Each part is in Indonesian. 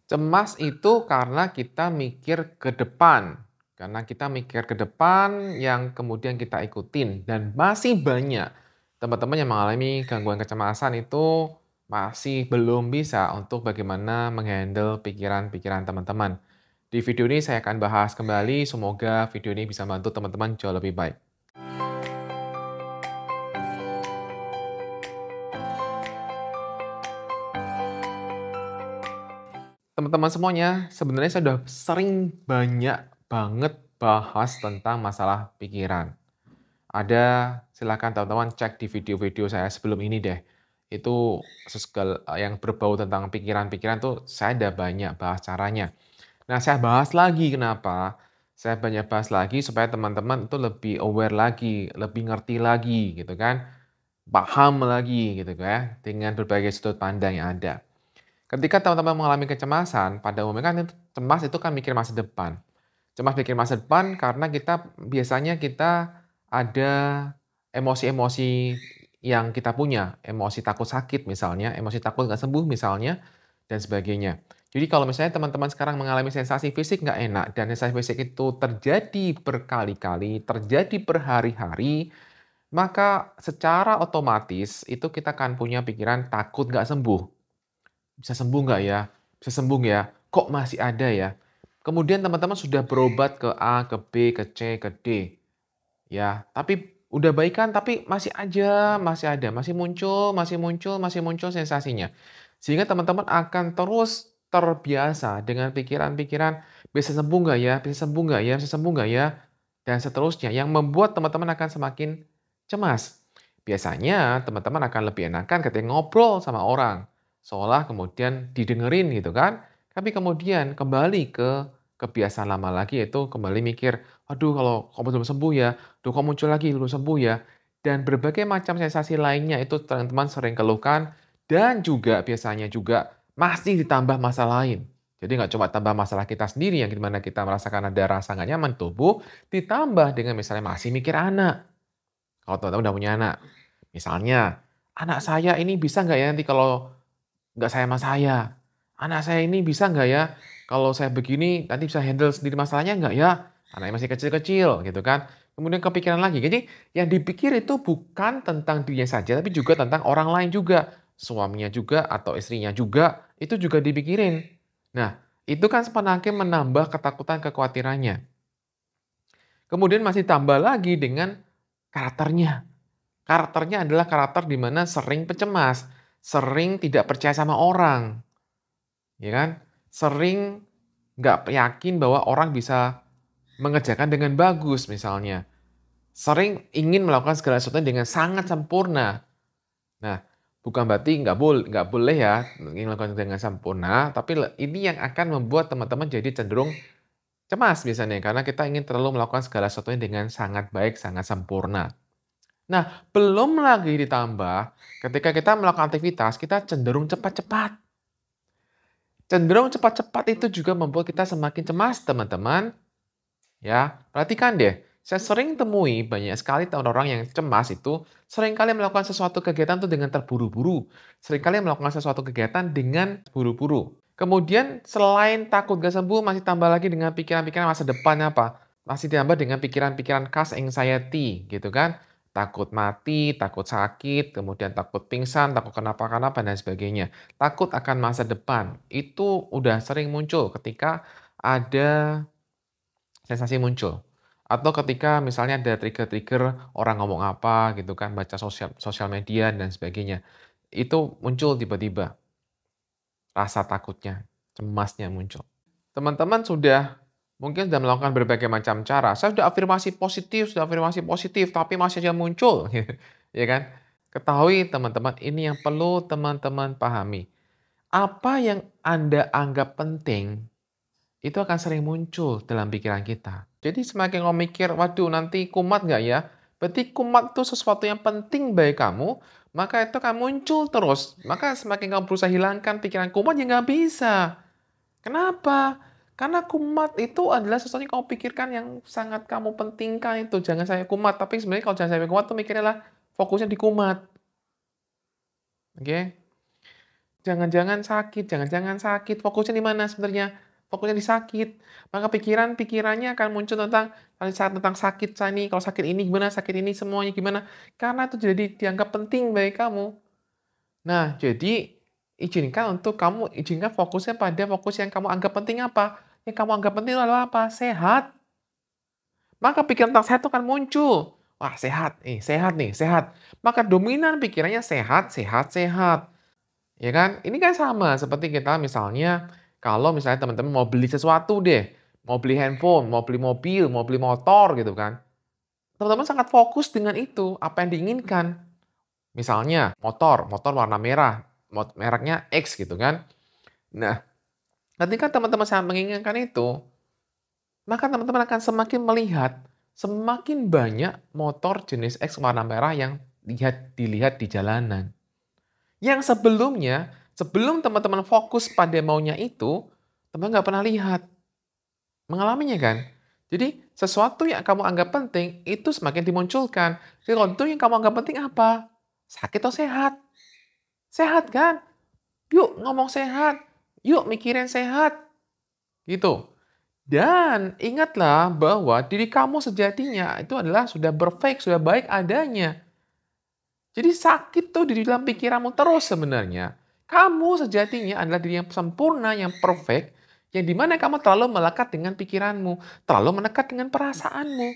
Cemas itu karena kita mikir ke depan. Karena kita mikir ke depan yang kemudian kita ikutin. Dan masih banyak teman-teman yang mengalami gangguan kecemasan itu masih belum bisa untuk bagaimana menghandle pikiran-pikiran teman-teman. Di video ini saya akan bahas kembali, semoga video ini bisa membantu teman-teman jauh lebih baik. Teman-teman semuanya, sebenarnya saya sudah sering banyak banget bahas tentang masalah pikiran. Silakan teman-teman cek di video-video saya sebelum ini deh. Itu yang berbau tentang pikiran-pikiran tuh saya ada banyak bahas caranya. Nah, saya bahas lagi kenapa? Saya banyak bahas lagi supaya teman-teman itu lebih aware lagi, lebih ngerti lagi gitu kan. Paham lagi gitu ya dengan berbagai sudut pandang yang ada. Ketika teman-teman mengalami kecemasan, pada umumnya kan cemas itu kan mikir masa depan. Cemas mikir masa depan karena biasanya kita ada emosi-emosi yang kita punya, emosi takut sakit misalnya, emosi takut nggak sembuh misalnya, dan sebagainya. Jadi kalau misalnya teman-teman sekarang mengalami sensasi fisik nggak enak, dan sensasi fisik itu terjadi berkali-kali, terjadi berhari-hari, maka secara otomatis itu kita akan punya pikiran takut nggak sembuh. Bisa sembuh nggak ya? Bisa sembuh nggak ya? Kok masih ada ya? Kemudian teman-teman sudah berobat ke A, ke B, ke C, ke D, ya. Tapi udah baikan, tapi masih aja, masih ada, masih muncul, masih muncul, masih muncul sensasinya. Sehingga teman-teman akan terus terbiasa dengan pikiran-pikiran, bisa sembuh nggak ya? Bisa sembuh nggak ya? Bisa sembuh nggak ya? Dan seterusnya, yang membuat teman-teman akan semakin cemas. Biasanya teman-teman akan lebih enakan ketika ngobrol sama orang, seolah kemudian didengerin gitu kan. Tapi kemudian kembali ke kebiasaan lama lagi, yaitu kembali mikir, "Aduh kalau kok belum sembuh ya? Duh kok muncul lagi, belum sembuh ya?" Dan berbagai macam sensasi lainnya itu teman-teman sering keluhkan dan juga biasanya juga masih ditambah masalah lain. Jadi nggak cuma tambah masalah kita sendiri yang dimana kita merasakan ada rasa nggak nyaman tubuh, ditambah dengan misalnya masih mikir anak. Kalau teman-teman udah punya anak, misalnya, "Anak saya ini bisa nggak ya nanti kalau nggak sayang sama saya? Anak saya ini bisa nggak ya, kalau saya begini nanti bisa handle sendiri masalahnya nggak ya? Anaknya masih kecil-kecil," gitu kan. Kemudian kepikiran lagi. Jadi yang dipikir itu bukan tentang dirinya saja, tapi juga tentang orang lain juga. Suaminya juga atau istrinya juga, itu juga dipikirin. Nah, itu kan semakin menambah ketakutan, kekhawatirannya. Kemudian masih tambah lagi dengan karakternya. Karakternya adalah karakter di mana sering pencemas, sering tidak percaya sama orang. Ya kan? Sering nggak yakin bahwa orang bisa mengerjakan dengan bagus misalnya. Sering ingin melakukan segala sesuatu dengan sangat sempurna. Nah, bukan berarti nggak boleh ya ingin melakukan dengan sempurna, tapi ini yang akan membuat teman-teman jadi cenderung cemas biasanya, karena kita ingin terlalu melakukan segala sesuatunya dengan sangat baik, sangat sempurna. Nah, belum lagi ditambah ketika kita melakukan aktivitas, kita cenderung cepat-cepat. Cenderung cepat-cepat itu juga membuat kita semakin cemas, teman-teman. Ya, perhatikan deh. Saya sering temui banyak sekali orang-orang yang cemas itu seringkali melakukan sesuatu kegiatan itu dengan terburu-buru. Seringkali melakukan sesuatu kegiatan dengan buru-buru. Kemudian selain takut gak sembuh, masih tambah lagi dengan pikiran-pikiran masa depan apa? Masih ditambah dengan pikiran-pikiran cash anxiety gitu kan. Takut mati, takut sakit, kemudian takut pingsan, takut kenapa-kenapa dan sebagainya. Takut akan masa depan. Itu udah sering muncul ketika ada sensasi muncul. Atau ketika misalnya ada trigger-trigger orang ngomong apa gitu kan, baca sosial sosial media dan sebagainya. Itu muncul tiba-tiba, rasa takutnya, cemasnya muncul. Teman-teman mungkin sudah melakukan berbagai macam cara, "Saya sudah afirmasi positif, tapi masih aja muncul," ya kan. Ketahui teman-teman, ini yang perlu teman-teman pahami. Apa yang Anda anggap penting itu akan sering muncul dalam pikiran kita. Jadi semakin kamu mikir, "Waduh nanti kumat nggak ya?" Berarti kumat itu sesuatu yang penting bagi kamu, maka itu akan muncul terus. Maka semakin kamu berusaha hilangkan pikiran kumat, ya nggak bisa. Kenapa? Karena kumat itu adalah sesuatu yang kamu pikirkan yang sangat kamu pentingkan itu. Jangan saya kumat, tapi sebenarnya kalau jangan sampai kumat tuh mikirnya lah fokusnya di kumat. Oke? Jangan-jangan sakit, jangan-jangan sakit. Fokusnya di mana sebenarnya? Fokusnya di sakit. Maka pikirannya akan muncul tentang sakit saya nih, kalau sakit ini gimana, sakit ini semuanya gimana. Karena itu jadi dianggap penting bagi kamu. Nah, jadi izinkan fokusnya pada fokus yang kamu anggap penting apa? Yang kamu anggap penting adalah apa? Sehat. Maka pikiran tentang sehat itu akan muncul. Wah, sehat nih, sehat. Maka dominan pikirannya sehat, sehat, sehat. Ya kan? Ini kan sama seperti kita misalnya kalau misalnya teman-teman mau beli sesuatu deh, mau beli handphone, mau beli mobil, mau beli motor gitu kan. Teman-teman sangat fokus dengan itu, apa yang diinginkan. Misalnya motor warna merah, mereknya X gitu kan. Nah, ketika teman-teman sangat menginginkan itu, maka teman-teman akan semakin melihat semakin banyak motor jenis X warna merah yang dilihat di jalanan. Yang sebelumnya, sebelum teman-teman fokus pada maunya itu, teman nggak pernah lihat. Mengalaminya kan? Jadi, sesuatu yang kamu anggap penting, itu semakin dimunculkan. Jadi, kalau itu yang kamu anggap penting apa? Sakit atau sehat? Sehat kan? Yuk ngomong sehat. Yuk mikirin sehat. Gitu. Dan ingatlah bahwa diri kamu sejatinya itu adalah sudah perfect, sudah baik adanya. Jadi sakit tuh di dalam pikiranmu terus sebenarnya. Kamu sejatinya adalah diri yang sempurna, yang perfect, yang dimana kamu terlalu melekat dengan pikiranmu, terlalu menekat dengan perasaanmu.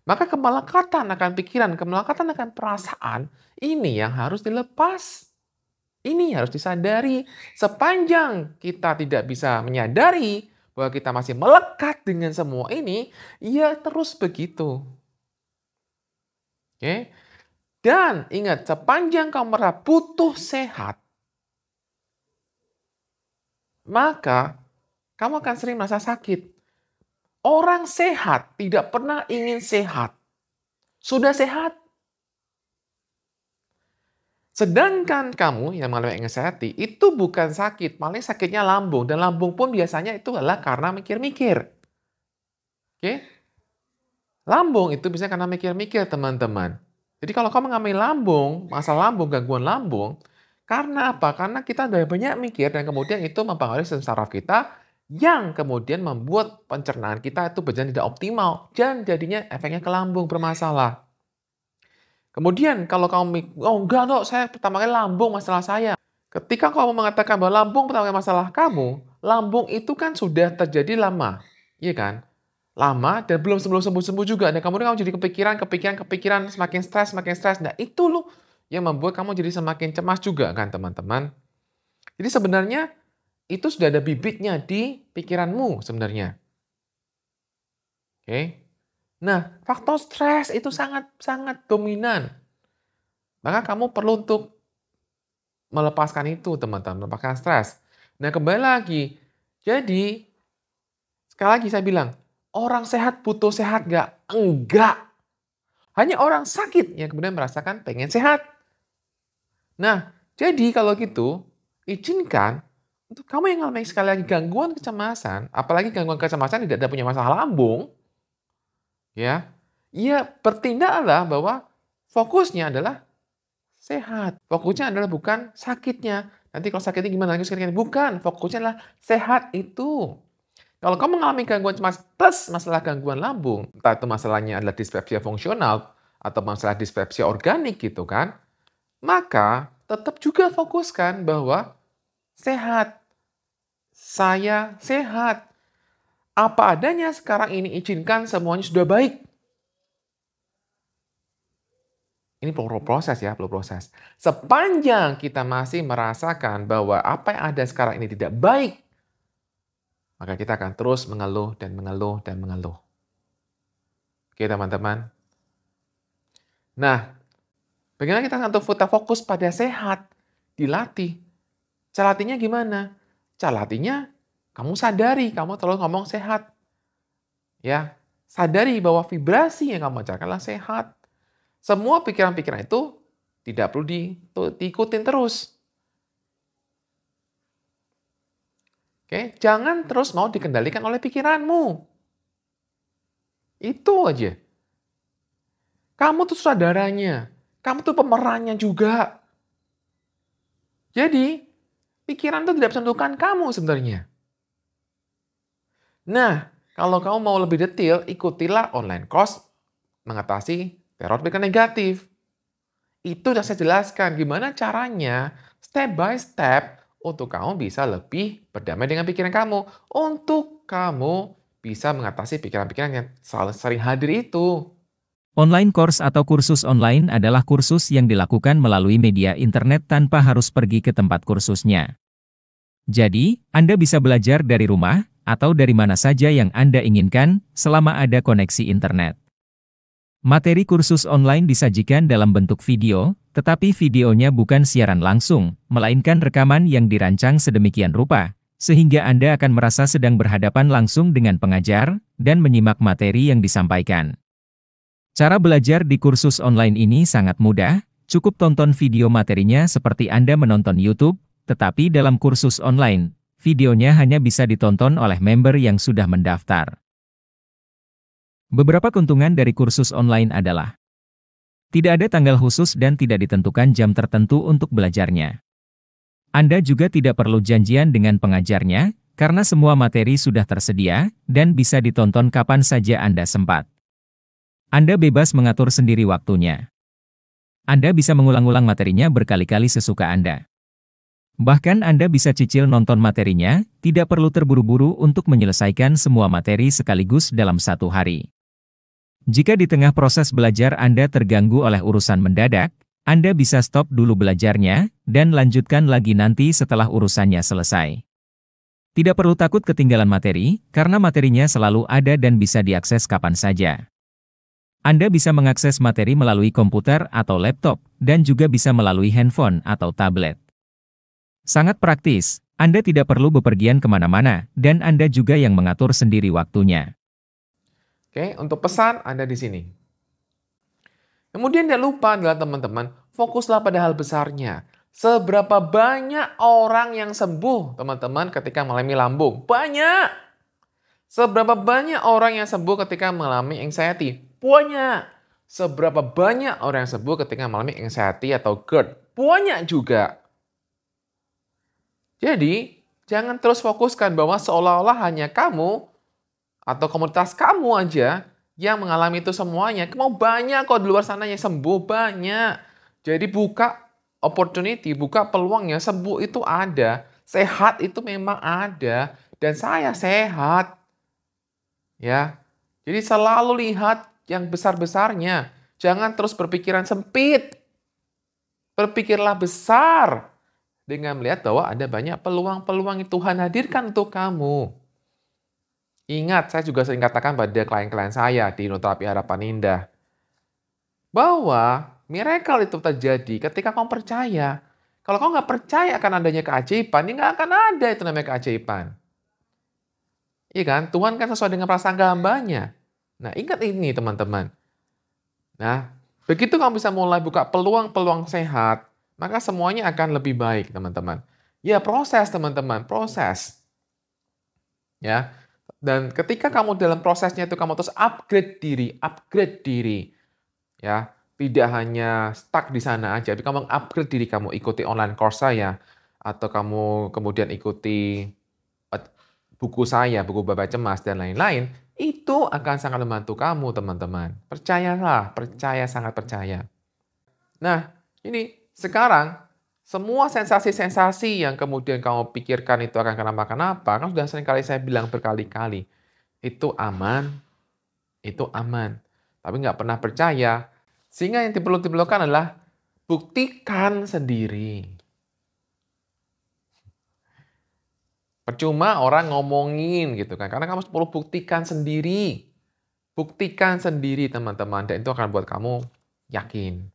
Maka kemelekatan akan pikiran, kemelekatan akan perasaan, ini yang harus dilepas. Ini harus disadari. Sepanjang kita tidak bisa menyadari bahwa kita masih melekat dengan semua ini, ya terus begitu. Oke? Dan ingat, sepanjang kamu merasa butuh sehat, maka kamu akan sering merasa sakit. Orang sehat tidak pernah ingin sehat. Sudah sehat. Sedangkan kamu yang mengalami anxiety itu bukan sakit, malah sakitnya lambung. Dan lambung pun biasanya itu adalah karena mikir-mikir. Oke? Lambung itu bisa karena mikir-mikir, teman-teman. Jadi kalau kamu mengalami masalah lambung, gangguan lambung, karena apa? Karena kita udah banyak mikir dan kemudian itu mempengaruhi sistem saraf kita yang kemudian membuat pencernaan kita itu berjalan tidak optimal dan jadinya efeknya ke lambung bermasalah. Kemudian kalau kamu oh enggak dok, saya pertama kali lambung masalah saya. Ketika kamu mengatakan bahwa lambung pertama kali masalah kamu, lambung itu kan sudah terjadi lama, iya kan? Lama dan belum sembuh-sembuh juga. Dan kemudian kamu jadi kepikiran, semakin stres. Nah, itu loh yang membuat kamu jadi semakin cemas juga kan, teman-teman. Jadi sebenarnya itu sudah ada bibitnya di pikiranmu sebenarnya. Oke. Nah, faktor stres itu sangat-sangat dominan. Maka kamu perlu untuk melepaskan itu, teman-teman, melepaskan stres. Nah, kembali lagi. Jadi, sekali lagi saya bilang, orang sehat butuh sehat nggak? Enggak. Hanya orang sakit yang kemudian merasakan pengen sehat. Nah, jadi kalau gitu, izinkan untuk kamu yang mengalami sekali lagi gangguan kecemasan, apalagi gangguan kecemasan tidak ada punya masalah lambung, ya, ya bertindaklah bahwa fokusnya adalah sehat. Fokusnya adalah bukan sakitnya. Nanti kalau sakitnya gimana? Bukan, fokusnya adalah sehat itu. Kalau kamu mengalami gangguan cemas plus masalah gangguan lambung, entah itu masalahnya adalah dispepsia fungsional atau masalah dispepsia organik gitu kan, maka tetap juga fokuskan bahwa sehat. Saya sehat. Apa adanya sekarang ini izinkan semuanya sudah baik. Ini perlu proses ya, perlu proses. Sepanjang kita masih merasakan bahwa apa yang ada sekarang ini tidak baik, maka kita akan terus mengeluh dan mengeluh dan mengeluh. Oke teman-teman. Nah, bagaimana kita untuk fokus pada sehat? Dilatih. Cara latihnya gimana? Cara latihnya kamu sadari, kamu terlalu ngomong sehat. Ya, sadari bahwa vibrasi yang kamu bacakan adalah sehat. Semua pikiran-pikiran itu tidak perlu diikutin terus. Oke, jangan terus mau dikendalikan oleh pikiranmu. Itu aja. Kamu tuh saudaranya. Kamu tuh pemerannya juga. Jadi, pikiran itu tidak bisa menentukan kamu sebenarnya. Nah, kalau kamu mau lebih detail, ikutilah online course mengatasi teror pikiran negatif. Itu sudah saya jelaskan gimana caranya step by step untuk kamu bisa lebih berdamai dengan pikiran kamu. Untuk kamu bisa mengatasi pikiran-pikiran yang selalu sering hadir itu. Online course atau kursus online adalah kursus yang dilakukan melalui media internet tanpa harus pergi ke tempat kursusnya. Jadi, Anda bisa belajar dari rumah atau dari mana saja yang Anda inginkan selama ada koneksi internet. Materi kursus online disajikan dalam bentuk video, tetapi videonya bukan siaran langsung, melainkan rekaman yang dirancang sedemikian rupa, sehingga Anda akan merasa sedang berhadapan langsung dengan pengajar dan menyimak materi yang disampaikan. Cara belajar di kursus online ini sangat mudah, cukup tonton video materinya seperti Anda menonton YouTube, tetapi dalam kursus online, videonya hanya bisa ditonton oleh member yang sudah mendaftar. Beberapa keuntungan dari kursus online adalah tidak ada tanggal khusus dan tidak ditentukan jam tertentu untuk belajarnya. Anda juga tidak perlu janjian dengan pengajarnya, karena semua materi sudah tersedia dan bisa ditonton kapan saja Anda sempat. Anda bebas mengatur sendiri waktunya. Anda bisa mengulang-ulang materinya berkali-kali sesuka Anda. Bahkan Anda bisa cicil nonton materinya, tidak perlu terburu-buru untuk menyelesaikan semua materi sekaligus dalam satu hari. Jika di tengah proses belajar Anda terganggu oleh urusan mendadak, Anda bisa stop dulu belajarnya, dan lanjutkan lagi nanti setelah urusannya selesai. Tidak perlu takut ketinggalan materi, karena materinya selalu ada dan bisa diakses kapan saja. Anda bisa mengakses materi melalui komputer atau laptop, dan juga bisa melalui handphone atau tablet. Sangat praktis, Anda tidak perlu bepergian kemana-mana, dan Anda juga yang mengatur sendiri waktunya. Oke, untuk pesan Anda di sini. Kemudian jangan lupa adalah teman-teman, fokuslah pada hal besarnya. Seberapa banyak orang yang sembuh, teman-teman, ketika mengalami lambung? Banyak! Seberapa banyak orang yang sembuh ketika mengalami anxiety? Banyak. Seberapa banyak orang yang sembuh ketika mengalami anxiety atau GERD? Banyak juga. Jadi, jangan terus fokuskan bahwa seolah-olah hanya kamu atau komunitas kamu aja yang mengalami itu semuanya. Mau banyak kok di luar sana yang sembuh, banyak. Jadi buka opportunity, buka peluangnya, sembuh itu ada. Sehat itu memang ada. Dan saya sehat. Ya, jadi selalu lihat yang besar-besarnya. Jangan terus berpikiran sempit. Berpikirlah besar dengan melihat bahwa ada banyak peluang-peluang yang Tuhan hadirkan untuk kamu. Ingat, saya juga sering katakan pada klien-klien saya di Hipnoterapi Harapan Indah, bahwa miracle itu terjadi ketika kamu percaya. Kalau kamu nggak percaya akan adanya keajaiban, ya nggak akan ada itu namanya keajaiban. Iya kan? Tuhan kan sesuai dengan prasangka hambanya. Nah, ingat ini teman-teman. Nah, begitu kamu bisa mulai buka peluang-peluang sehat, maka semuanya akan lebih baik, teman-teman. Ya, proses, teman-teman, proses. Ya. Dan ketika kamu dalam prosesnya itu kamu terus upgrade diri. Ya, tidak hanya stuck di sana aja, tapi kamu upgrade diri kamu, ikuti online course saya atau kamu kemudian ikuti buku saya, buku Baba Cemas, dan lain-lain, itu akan sangat membantu kamu, teman-teman. Percayalah, percaya, sangat percaya. Nah, ini sekarang, semua sensasi-sensasi yang kemudian kamu pikirkan itu akan kenapa-kenapa, kan sudah seringkali saya bilang berkali-kali, itu aman, itu aman. Tapi nggak pernah percaya, sehingga yang diperlukan adalah buktikan sendiri. Percuma orang ngomongin gitu kan, karena kamu perlu buktikan sendiri. Buktikan sendiri teman-teman, dan itu akan buat kamu yakin.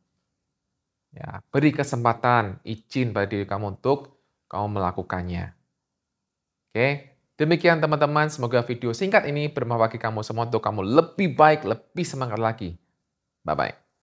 Ya, beri kesempatan, izin pada diri kamu untuk kamu melakukannya. Oke, demikian teman-teman, semoga video singkat ini bermanfaat bagi kamu semua untuk kamu lebih baik, lebih semangat lagi. Bye-bye.